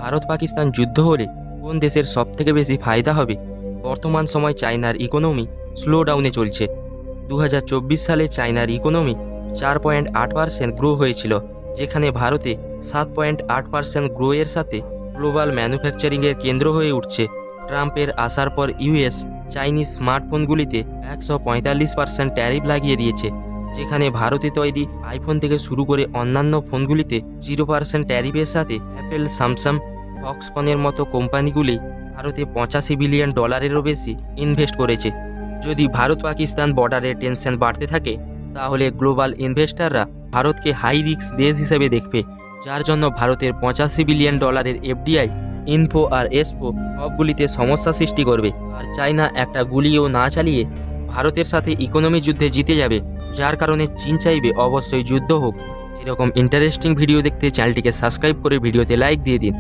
ভারত পাকিস্তান যুদ্ধ হলে কোন দেশের সবথেকে বেশি ফায়দা হবে? বর্তমান সময় চায়নার ইকোনমি স্লো ডাউনে চলছে। 2024 সালে চায়নার ইকোনমি 4.8% গ্রো হয়েছিল, যেখানে ভারতে 7.8% গ্রোয়ের সাথে গ্লোবাল ম্যানুফ্যাকচারিংয়ের কেন্দ্র হয়ে উঠছে। ট্রাম্পের আসার পর ইউএস চাইনিজ স্মার্টফোনগুলিতে 145% ট্যারিফ লাগিয়ে দিয়েছে, যেখানে ভারতে তৈরি আইফোন থেকে শুরু করে অন্যান্য ফোনগুলিতে 0% ট্যারিফের সাথে অ্যাপেল, স্যামসাং, ফক্সকনের মতো কোম্পানিগুলি ভারতে $85 বিলিয়ন বেশি ইনভেস্ট করেছে। যদি ভারত পাকিস্তান বর্ডারের টেনশন বাড়তে থাকে, তাহলে গ্লোবাল ইনভেস্টররা ভারতকে হাই রিস্ক দেশ হিসেবে দেখবে, যার জন্য ভারতের $85 বিলিয়ন এফডিআই, ইনফো আর এক্সপো সবগুলিতে সমস্যা সৃষ্টি করবে। আর চায়না একটা গুলিও না চালিয়ে ভারতের সাথে ইকোনমি যুদ্ধে জিতে যাবে, যার কারণে চীন চাইবে অবশ্যই যুদ্ধ হোক। এরকম ইন্টারেস্টিং ভিডিও দেখতে চ্যানেলটিকে সাবস্ক্রাইব করে ভিডিওতে লাইক দিয়ে দিন।